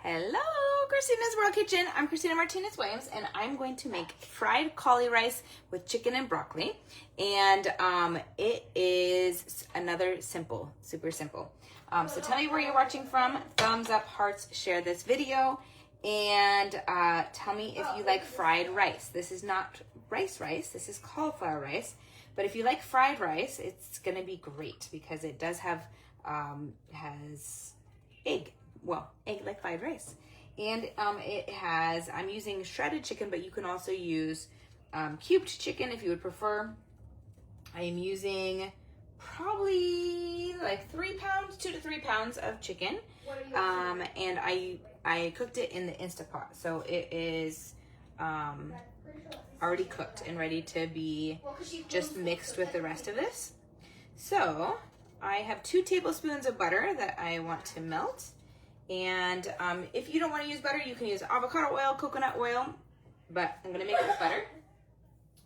Hello, Christina's World Kitchen. I'm Christina Martinez-Williams, and I'm going to make fried CauliRice with chicken and broccoli. And it is another super simple. So tell me where you're watching from. Thumbs up, hearts, share this video, and tell me if you like fried rice. This is not rice, this is cauliflower rice. But if you like fried rice, it's gonna be great because it does have, has egg. Well, egg like fried rice. And it has, I'm using shredded chicken, but you can also use cubed chicken if you would prefer. I am using probably like 3 pounds, 2 to 3 pounds of chicken. And I cooked it in the Instapot. So it is already cooked and ready to be just mixed with the rest of this. So I have 2 tablespoons of butter that I want to melt. And if you don't want to use butter, you can use avocado oil, coconut oil, but I'm going to make it with butter.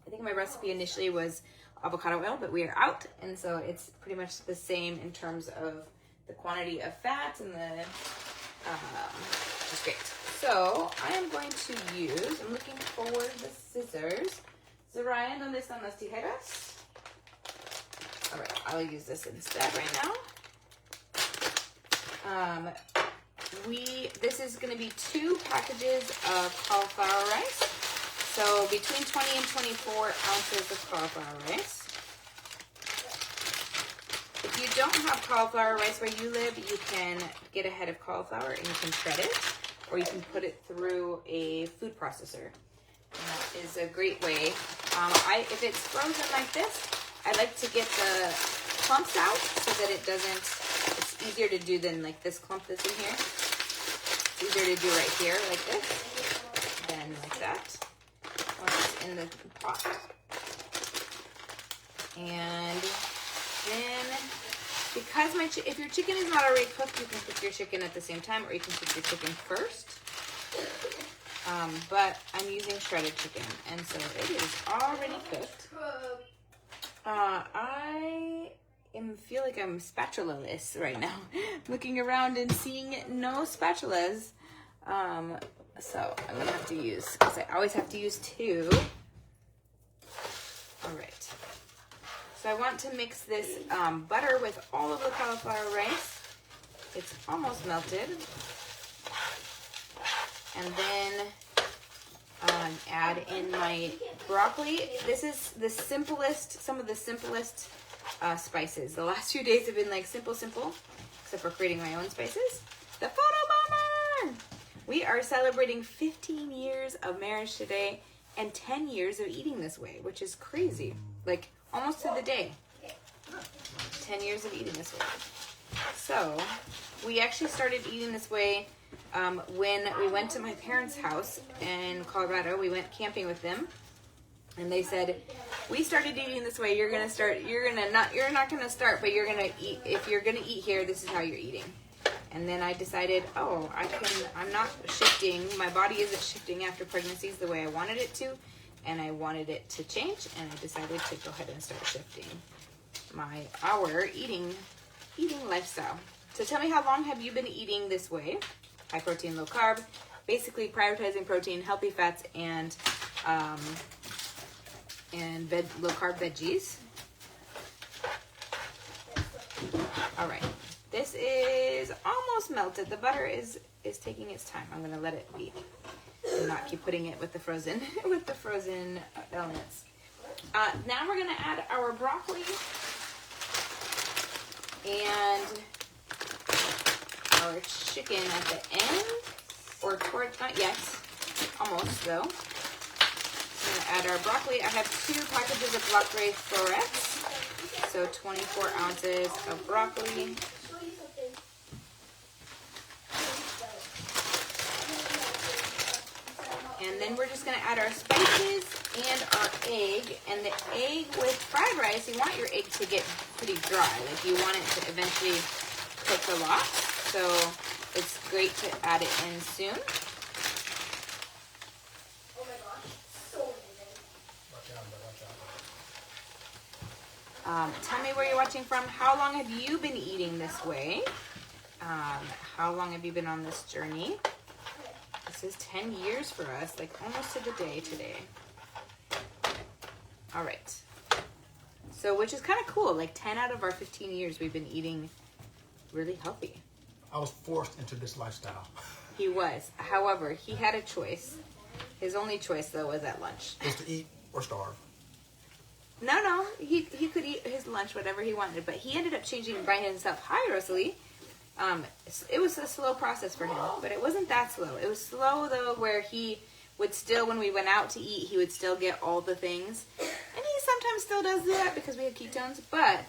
I think my recipe initially was avocado oil, but we are out, and so it's pretty much the same in terms of the quantity of fat and the, just great. So I am going to use, I'm looking for the scissors. Zariah, ¿dónde están las tijeras? All right, I'll use this instead right now. This is going to be 2 packages of cauliflower rice. So between 20 and 24 ounces of cauliflower rice. If you don't have cauliflower rice where you live, you can get a head of cauliflower and you can shred it, or you can put it through a food processor. And that is a great way. If it's frozen like this, I like to get the clumps out so that it doesn't, it's easier to do than like this clump that's in here. It's easier to do right here like this than like that once it's in the pot. And then, because if your chicken is not already cooked, you can cook your chicken at the same time, or you can cook your chicken first. But I'm using shredded chicken, and so it is already cooked. I feel like I'm spatula-less right now, looking around and seeing no spatulas. So I'm gonna have to use, because I always have to use 2. All right. So I want to mix this butter with all of the cauliflower rice. It's almost melted. And then add in my broccoli. This is the simplest, some of the simplest spices. The last few days have been like simple, except for creating my own spices. The photo bomber! We are celebrating 15 years of marriage today and 10 years of eating this way, which is crazy. Like almost to the day. 10 years of eating this way. So we actually started eating this way when we went to my parents' house in Colorado. We went camping with them. And they said, we started eating this way. You're not gonna start, but you're gonna eat. If you're gonna eat here, this is how you're eating. And then I decided, I'm not shifting. My body isn't shifting after pregnancies the way I wanted it to, and I wanted it to change. And I decided to go ahead and start shifting our eating lifestyle. So tell me, how long have you been eating this way? High protein, low carb, basically prioritizing protein, healthy fats, and low carb veggies. All right, this is almost melted. The butter is taking its time. I'm gonna let it be and not keep putting it with the frozen elements. Now we're gonna add our broccoli and our chicken at the end, or towards, not yet, almost though. I'm gonna add our broccoli. I have 2 packages of broccoli florets, so 24 ounces of broccoli. And then we're just gonna add our spices and our egg. And the egg with fried rice, you want your egg to get pretty dry. Like you want it to eventually cook a lot. So it's great to add it in soon. Tell me where you're watching from. How long have you been eating this way? How long have you been on this journey? This is 10 years for us, like almost to the day today. All right. So, which is kind of cool. Like 10 out of our 15 years, we've been eating really healthy. I was forced into this lifestyle. He was. However, he had a choice. His only choice, though, was at lunch. Was to eat or starve. No. He could eat his lunch, whatever he wanted. But he ended up changing by himself. Hi, Rosalie. It was a slow process for him. But it wasn't that slow. It was slow, though, where he would still, when we went out to eat, he would still get all the things. And he sometimes still does that because we have ketones. But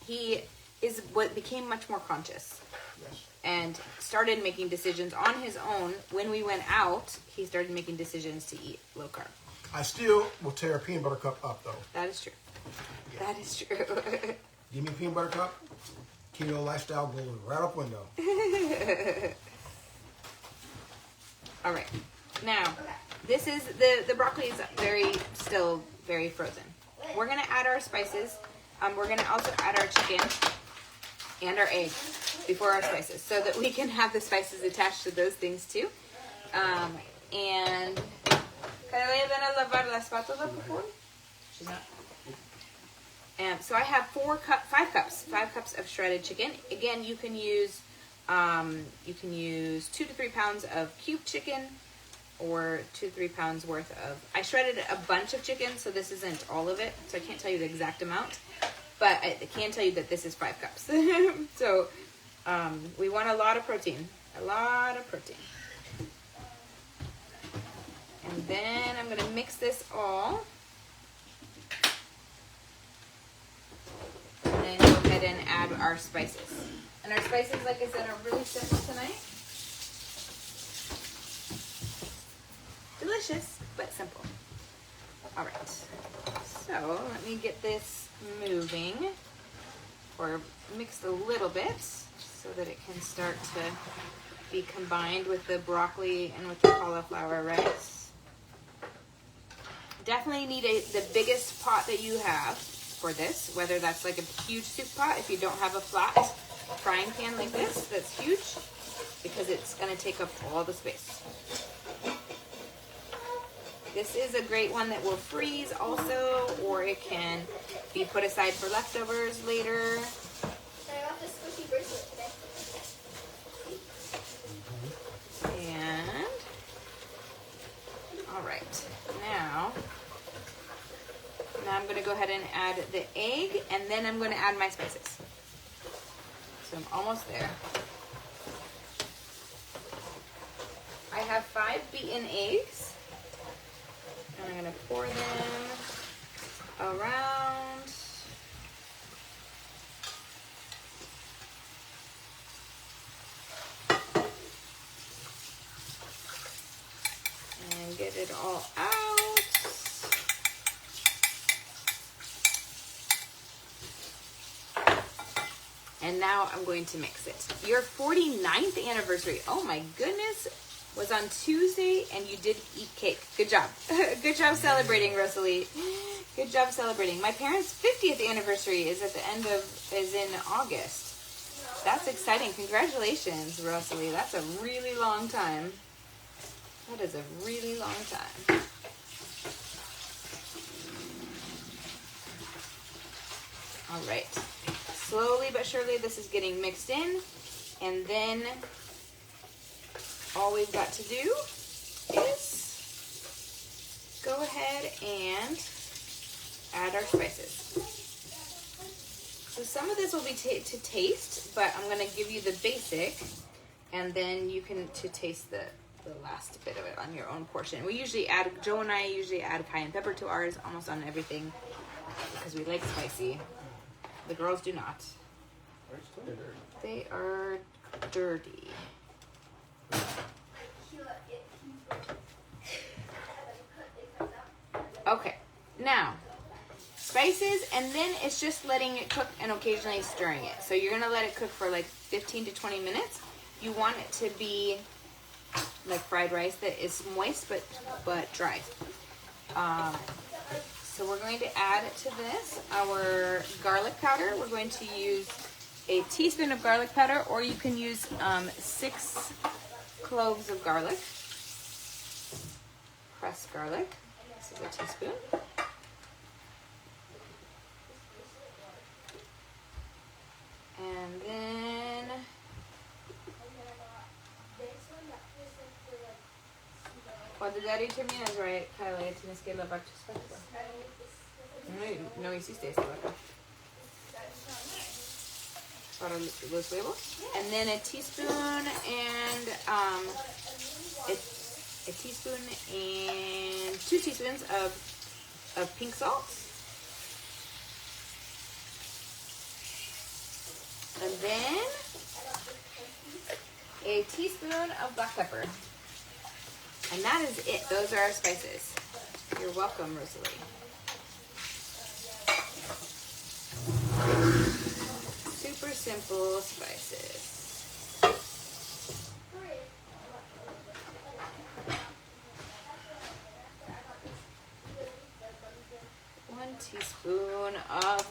he is what became much more conscious. Yes. And started making decisions on his own. When we went out, he started making decisions to eat low carb. I still will tear a peanut butter cup up, though. That is true. Yeah. That is true. Give me a peanut butter cup, keto lifestyle goes right up window. All right. Now, this is the broccoli is still very frozen. We're gonna add our spices. We're gonna also add our chicken and our egg before our spices, so that we can have the spices attached to those things too. And she's not. So I have 5 cups of shredded chicken. Again, you can use 2 to 3 pounds of cubed chicken, or 2 to 3 pounds worth of. I shredded a bunch of chicken, so this isn't all of it, so I can't tell you the exact amount. But I can tell you that this is 5 cups. So we want a lot of protein. A lot of protein. And then I'm going to mix this all. And then go ahead and add our spices. And our spices, like I said, are really simple tonight. Delicious, but simple. All right. So let me get this moving, or mixed a little bit, so that it can start to be combined with the broccoli and with the cauliflower rice. Definitely need the biggest pot that you have for this, whether that's like a huge soup pot, if you don't have a flat frying pan like this that's huge, because it's going to take up all the space. This is a great one that will freeze also, or it can be put aside for leftovers later. I got this squishy bracelet today. And, all right, now I'm going to go ahead and add the egg, and then I'm going to add my spices. So I'm almost there. I have 5 beaten eggs. And I'm going to pour them around. And get it all out. And now I'm going to mix it. Your 49th anniversary, oh my goodness, was on Tuesday, and you did eat cake. Good job. Good job celebrating, Rosalie. Good job celebrating. My parents' 50th anniversary is in August. That's exciting. Congratulations, Rosalie. That's a really long time. That is a really long time. All right. Slowly but surely, this is getting mixed in, and then all we've got to do is go ahead and add our spices. So some of this will be to taste, but I'm going to give you the basic, and then you can taste the last bit of it on your own portion. We usually add, Joe and I usually add cayenne pepper to ours, almost on everything, because we like spicy. The girls do not. They are dirty. Okay, now spices, and then it's just letting it cook and occasionally stirring it. So you're gonna let it cook for like 15 to 20 minutes. You want it to be like fried rice that is moist but dry. So we're going to add to this our garlic powder. We're going to use a teaspoon of garlic powder, or you can use 6 cloves of garlic. Pressed garlic. This is a teaspoon. And then cuando Daddy termines, right, Kylie, tienes que lavar tus patas. No hiciste esto, ¿verdad? Para los huevos. And then a teaspoon and a teaspoon and 2 teaspoons of pink salt. And then a teaspoon of black pepper. And that is it. Those are our spices. You're welcome, Rosalie. Super simple spices. 1 teaspoon of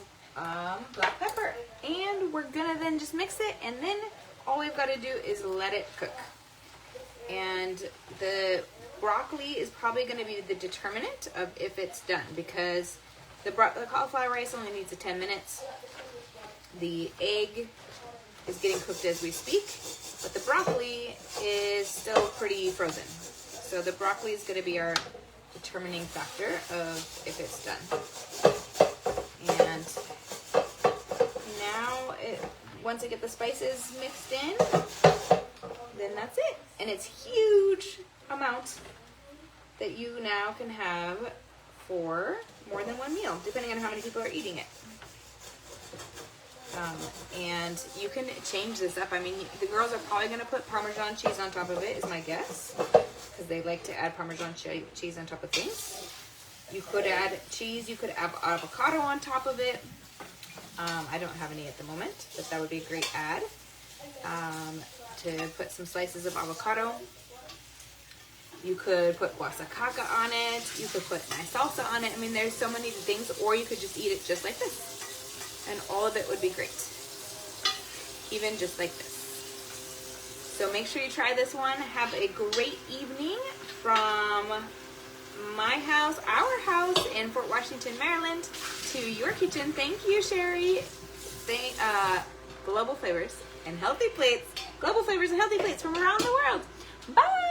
black pepper. And we're gonna then just mix it, and then all we've got to do is let it cook. And the broccoli is probably going to be the determinant of if it's done, because the cauliflower rice only needs 10 minutes. The egg is getting cooked as we speak, but the broccoli is still pretty frozen. So the broccoli is going to be our determining factor of if it's done. And now, once I get the spices mixed in, then that's it. And it's huge amount that you now can have for more than one meal, depending on how many people are eating it. And you can change this up. I mean, the girls are probably going to put Parmesan cheese on top of it, is my guess, because they like to add Parmesan cheese on top of things. You could add cheese. You could add avocado on top of it. I don't have any at the moment, but that would be a great add. To put some slices of avocado. You could put guasacaca on it. You could put nice salsa on it. I mean, there's so many things, or you could just eat it just like this. And all of it would be great. Even just like this. So make sure you try this one. Have a great evening from my house, our house in Fort Washington, Maryland, to your kitchen. Thank you, Sherry. Global Flavors and Healthy Plates. Global Flavors and Healthy Plates from around the world. Bye!